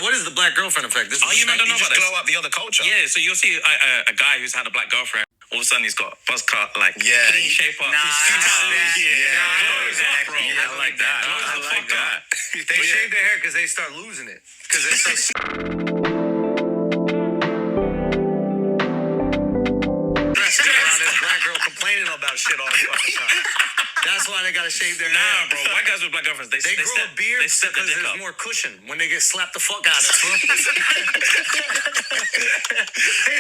what is the black girlfriend effect? This you don't know about this? Glow up the other culture. Yeah, so you'll see a guy who's had a black girlfriend. All of a sudden, he's got buzz cut, like clean shape up. I like that. They shave their hair because they start losing it. Because they're so. Around this black girl complaining about shit all the fucking time. That's why they gotta shave their hair. Nah, bro. White guys with black girlfriends, they grow a beard because there's more cushion when they get slapped the fuck out of.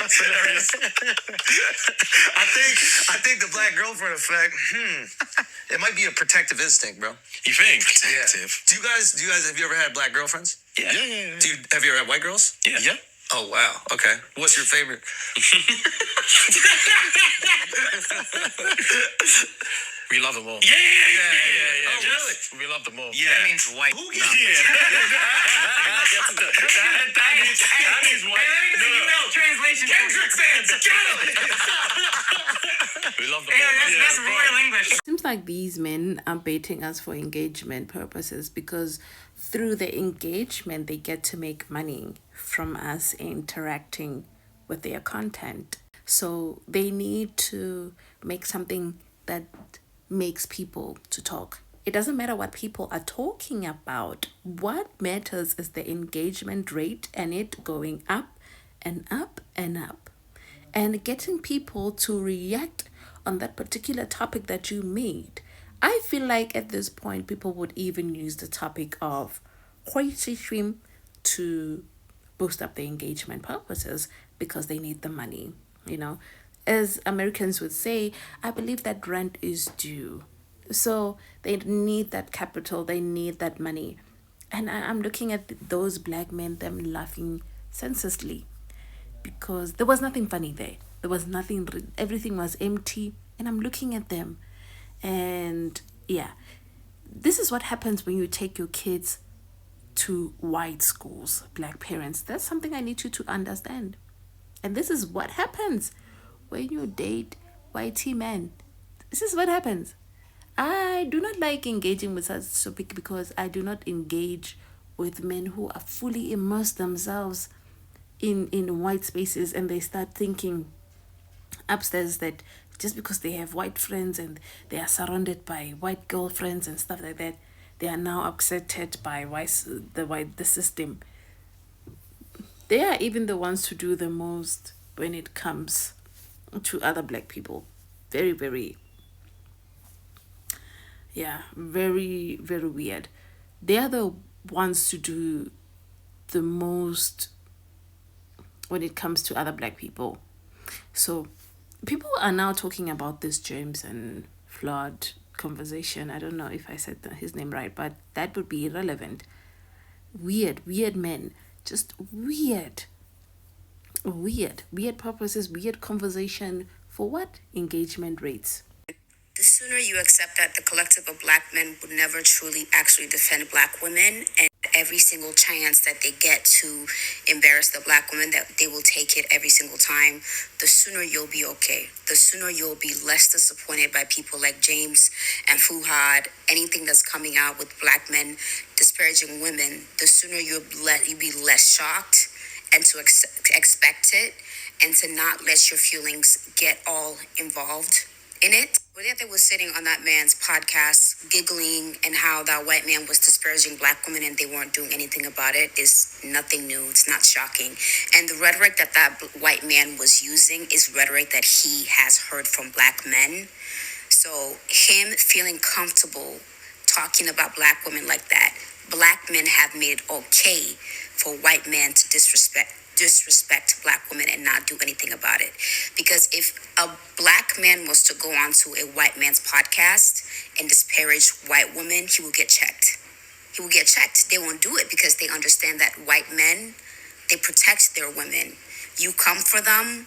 That's hilarious. I think the black girlfriend effect. It might be a protective instinct, bro. You think? Protective. Yeah. Do you guys? Have you ever had black girlfriends? Yeah. Have you ever had white girls? Yeah. Oh, wow. Okay. What's your favorite? We love them all. Yeah. Oh, really? We love them all. Yeah. That means white. Who gives That means white. Translation. Kendrick fans, we love them all. That's royal English. Seems like these men are baiting us for engagement purposes because through the engagement, they get to make money from us interacting with their content. So they need to make something that makes people to talk. It doesn't matter what people are talking about. What matters is the engagement rate and it going up and up and up. And getting people to react on that particular topic that you made. I feel like at this point, people would even use the topic of racism to boost up their engagement purposes because they need the money, you know. As Americans would say, I believe that rent is due. So they need that capital, they need that money. And I'm looking at those black men, them laughing senselessly because there was nothing funny there. There was nothing, everything was empty. And I'm looking at them. And yeah, this is what happens when you take your kids to white schools, black parents. That's something I need you to understand. And this is what happens when you date whitey men. This is what happens. I do not like engaging with such topic because I do not engage with men who are fully immersed themselves in white spaces and they start thinking upstairs that just because they have white friends and they are surrounded by white girlfriends and stuff like that, they are now accepted by the system. They are even the ones to do the most when it comes to other black people. Very, very, very, very weird. They are the ones to do the most when it comes to other black people. So people are now talking about this James and Fuhad conversation. I don't know if I said his name right, but that would be irrelevant. Weird men. Just weird purposes, weird conversation for what? Engagement rates. The sooner you accept that the collective of black men would never truly actually defend black women, and every single chance that they get to embarrass the black women, that they will take it every single time, the sooner you'll be okay. The sooner you'll be less disappointed by people like James and Fuhad, anything that's coming out with black men disparaging women, the sooner you'll be less shocked and to expect it and to not let your feelings get all involved in it. Whether they were sitting on that man's podcast giggling and how that white man was disparaging black women and they weren't doing anything about it is nothing new. It's not shocking. And the rhetoric that white man was using is rhetoric that he has heard from black men. So him feeling comfortable talking about black women like that, black men have made it okay for white men to disrespect black women and not do anything about it. Because if a black man was to go onto a white man's podcast and disparage white women, he will get checked. They won't do it because they understand that white men, they protect their women. You come for them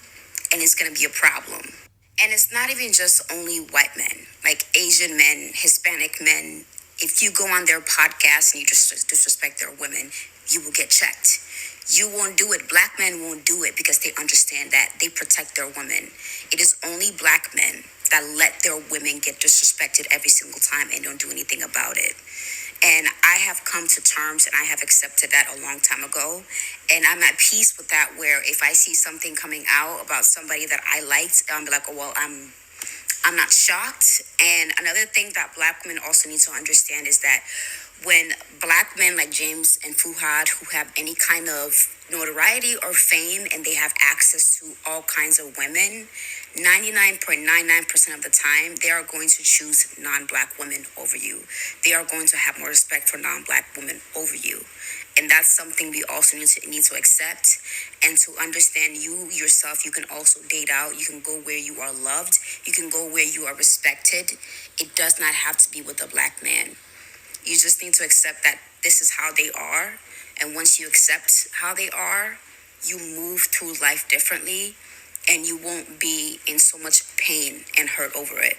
and it's going to be a problem. And it's not even just only white men, like Asian men, Hispanic men. If you go on their podcast and you just disrespect their women, you will get checked. You won't do it. Black men won't do it because they understand that they protect their women. It is only black men that let their women get disrespected every single time and don't do anything about it. And I have come to terms and I have accepted that a long time ago. And I'm at peace with that, where if I see something coming out about somebody that I liked, I'm like, oh, well, I'm not shocked. And another thing that Black women also need to understand is that when Black men like James and Fuhad, who have any kind of notoriety or fame and they have access to all kinds of women, 99.99% of the time, they are going to choose non-Black women over you. They are going to have more respect for non-Black women over you. And that's something we also need to accept and to understand. You yourself, you can also date out. You can go where you are loved. You can go where you are respected. It does not have to be with a Black man. You just need to accept that this is how they are. And once you accept how they are, you move through life differently and you won't be in so much pain and hurt over it.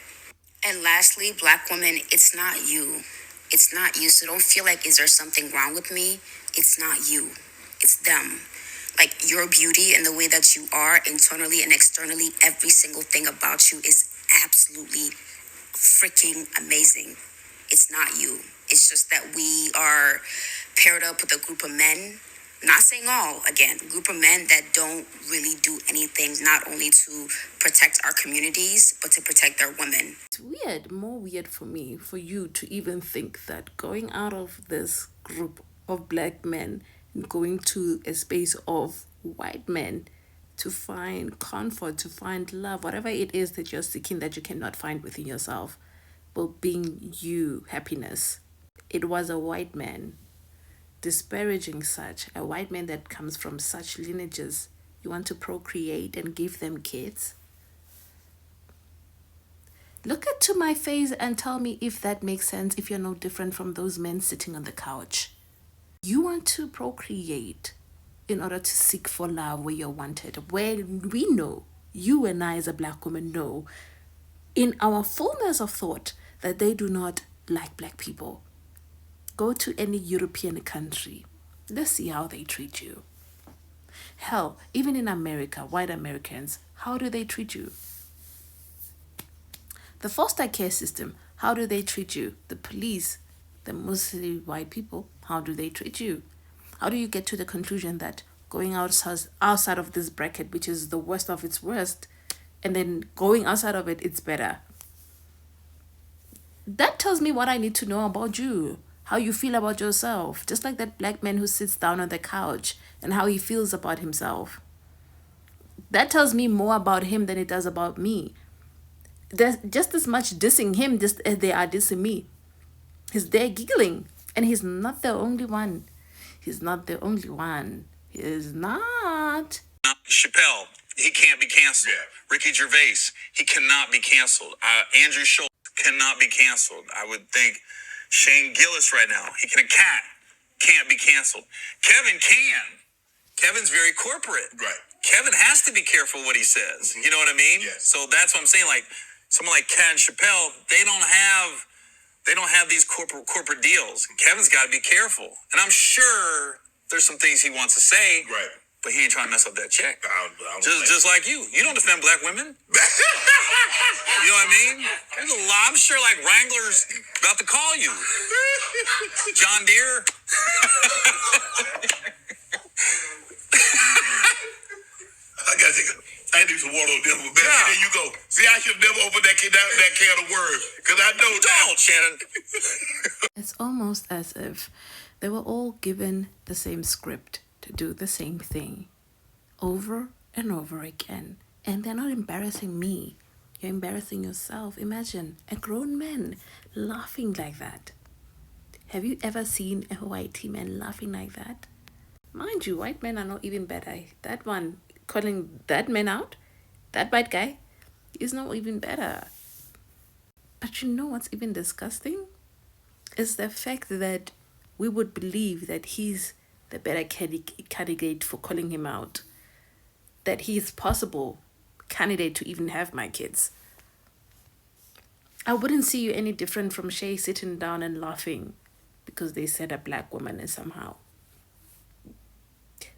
And lastly, Black women, it's not you. It's not you. So don't feel like, is there something wrong with me? It's not you. It's them. Like, your beauty and the way that you are internally and externally, every single thing about you is absolutely freaking amazing. It's not you. It's just that we are paired up with a group of men, not saying all, again, group of men that don't really do anything, not only to protect our communities, but to protect their women. It's weird, more weird for me, for you to even think that going out of this group of Black men and going to a space of white men to find comfort, to find love, whatever it is that you're seeking that you cannot find within yourself, but being you, happiness. It was a white man disparaging such, a white man that comes from such lineages. You want to procreate and give them kids? Look at to my face and tell me if that makes sense, if you're no different from those men sitting on the couch. You want to procreate in order to seek for love where you're wanted, where we know, you and I as a Black woman know, in our fullness of thought, that they do not like Black people. Go to any European country. Let's see how they treat you. Hell, even in America, white Americans, how do they treat you? The foster care system, how do they treat you? The police, the mostly white people, how do they treat you? How do you get to the conclusion that going outside of this bracket, which is the worst of its worst, and then going outside of it, it's better? That tells me what I need to know about you, how you feel about yourself, just like that Black man who sits down on the couch and how he feels about himself. That tells me more about him than it does about me. There's just as much dissing him just as they are dissing me. He's there giggling, and he's not the only one. He's not the only one. He is not. Chappelle, he can't be canceled. Yeah. Ricky Gervais, he cannot be canceled. Andrew Schultz cannot be canceled. I would think Shane Gillis right now, can't be canceled. Kevin can. Kevin's very corporate. Right. Kevin has to be careful what he says. Mm-hmm. You know what I mean? Yes. So that's what I'm saying. Like someone like Ken Chappelle, they don't have these corporate deals. Kevin's got to be careful. And I'm sure there's some things he wants to say. Right. But he ain't trying to mess up that check. Just like you. You don't defend Black women. You know what I mean? There's a lot. I'm sure like Wrangler's about to call you. John Deere. I do some water on this one. Yeah. There you go. See, I should never open that can of worms. Because I know you don't, Shannon. It's almost as if they were all given the same script to do the same thing over and over again. And they're not embarrassing me. You're embarrassing yourself. Imagine a grown man laughing like that. Have you ever seen a white man laughing like that? Mind you, white men are not even better. That one, calling that man out, that white guy, is not even better. But you know what's even disgusting? Is the fact that we would believe that he's the better candidate for calling him out. That he's possible candidate to even have my kids. I wouldn't see you any different from Shay sitting down and laughing because they said a Black woman is somehow.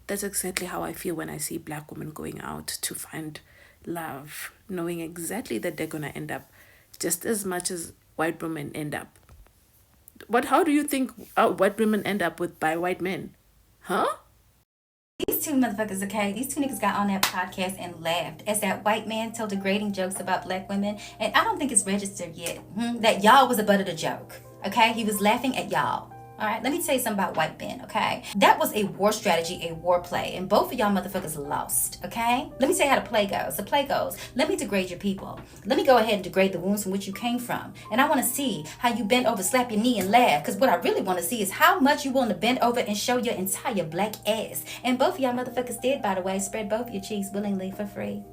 That's exactly how I feel when I see Black women going out to find love, knowing exactly that they're going to end up just as much as white women end up. How do you think white women end up with by white men? Huh? These two motherfuckers, okay, these two niggas got on that podcast and laughed as that white man told degrading jokes about black women. And I don't think it's registered yet that y'all was the butt of the joke, okay? He was laughing at y'all. All right, let me tell you something about white men, okay? That was a war strategy, a war play, and both of y'all motherfuckers lost, okay? Let me tell you how the play goes. The play goes, let me degrade your people. Let me go ahead and degrade the wounds from which you came from. And I want to see how you bend over, slap your knee, and laugh, because what I really want to see is how much you willing to bend over and show your entire black ass. And both of y'all motherfuckers did, by the way, spread both your cheeks willingly for free,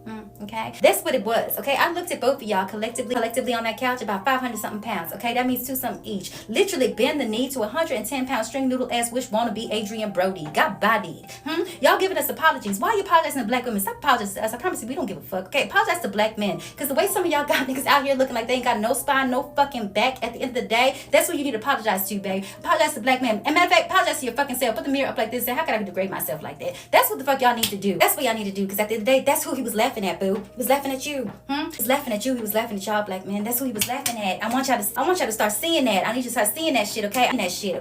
okay? That's what it was, okay? I looked at both of y'all collectively on that couch, about 500-something pounds, okay? That means 2-something each. Literally bend the knee to 110-pound string noodle ass wish wannabe Adrian Brody. Got bodied. Y'all giving us apologies. Why are you apologizing to black women? Stop apologizing to us. I promise you, we don't give a fuck. Okay, apologize to black men. Because the way some of y'all got niggas out here looking like they ain't got no spine, no fucking back at the end of the day, that's what you need to apologize to, babe. Apologize to black men. And matter of fact, apologize to your fucking self. Put the mirror up like this and say, how can I degrade myself like that? That's what the fuck y'all need to do. That's what y'all need to do. Because at the end of the day, that's who he was laughing at, boo. He was laughing at you. He was laughing at you. He was laughing at y'all, black men. That's who he was laughing at. I want y'all to start seeing that. I need you to start seeing that shit, okay?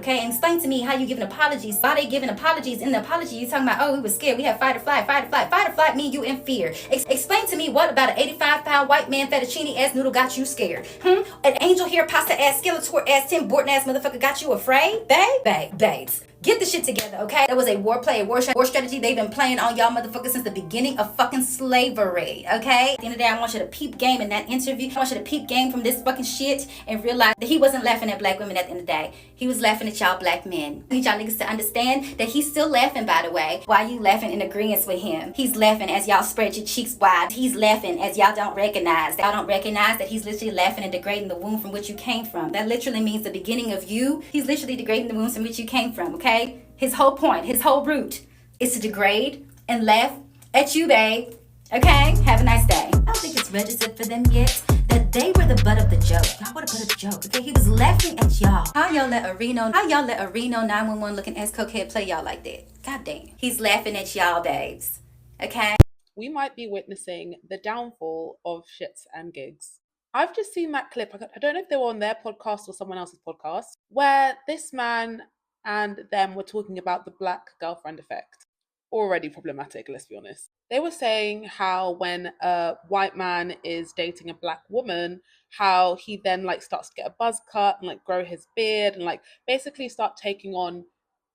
And explain to me how you giving apologies. Why they giving apologies? In the apology, you talking about, oh, we were scared. We had fight or flight. Fight or flight mean you in fear. Explain to me what about an 85-pound white man fettuccine ass noodle got you scared? An angel hair pasta ass Skeletor ass Tim Burton ass motherfucker got you afraid? Babes. Get the shit together, okay? That was a war play, a war strategy they've been playing on y'all motherfuckers since the beginning of fucking slavery, okay? At the end of the day, I want you to peep game in that interview. I want you to peep game from this fucking shit and realize that he wasn't laughing at black women at the end of the day. He was laughing at y'all black men. I need y'all niggas to understand that he's still laughing, by the way. Why you laughing in agreement with him? He's laughing as y'all spread your cheeks wide. He's laughing as y'all don't recognize. Y'all don't recognize that he's literally laughing and degrading the womb from which you came from. That literally means the beginning of you. He's literally degrading the wombs from which you came from, okay? His whole point, his whole root is to degrade and laugh at you, babe. Okay? Have a nice day. I don't think it's registered for them yet that they were the butt of the joke. Y'all were the butt of the joke, okay? He was laughing at y'all. How y'all let a Reno 911 looking ass cokehead play y'all like that? God damn. He's laughing at y'all, babes. Okay? We might be witnessing the downfall of ShrtsnGigs. I've just seen that clip. I don't know if they were on their podcast or someone else's podcast, where this man and them were talking about the black girlfriend effect. Already problematic, let's be honest. They were saying how when a white man is dating a black woman, how he then like starts to get a buzz cut and like grow his beard and like basically start taking on,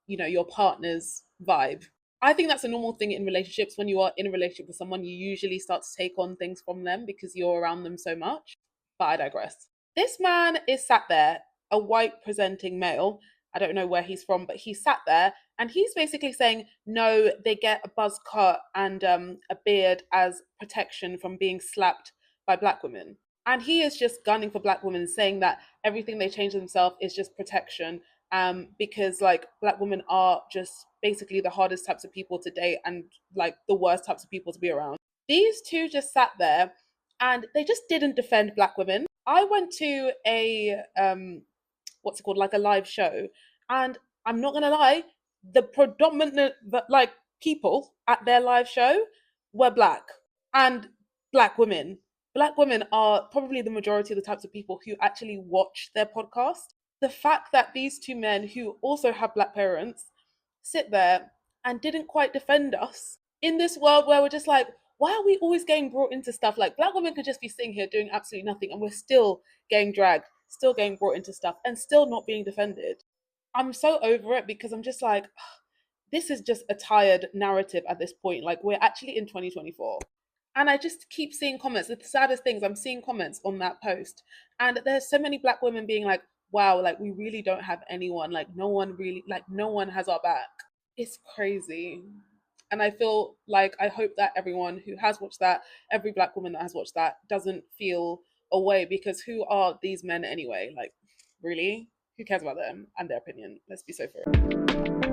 you know, your partner's vibe. I think that's a normal thing in relationships. When you are in a relationship with someone, you usually start to take on things from them because you're around them so much. But I digress. This man is sat there, a white presenting male. I don't know where he's from, but he sat there and he's basically saying, no, they get a buzz cut and a beard as protection from being slapped by black women. And he is just gunning for black women, saying that everything they change themselves is just protection, because like black women are just basically the hardest types of people to date and like the worst types of people to be around. These two just sat there and they just didn't defend black women. I went to a what's it called, like a live show, and I'm not gonna lie, the predominant like people at their live show were black and black women. Black women are probably the majority of the types of people who actually watch their podcast. The fact that these two men who also have black parents sit there and didn't quite defend us in this world where we're just like, why are we always getting brought into stuff? Like black women could just be sitting here doing absolutely nothing and we're still getting dragged, still getting brought into stuff and still not being defended. I'm so over it because I'm just like, this is just a tired narrative at this point. Like we're actually in 2024. And I just keep seeing comments. The saddest things, I'm seeing comments on that post. And there's so many black women being like, wow, like we really don't have anyone. Like no one has our back. It's crazy. And I feel like I hope that everyone who has watched that, every black woman that has watched that, doesn't feel away, because who are these men anyway? Like, really? Who cares about them and their opinion? Let's be so fair.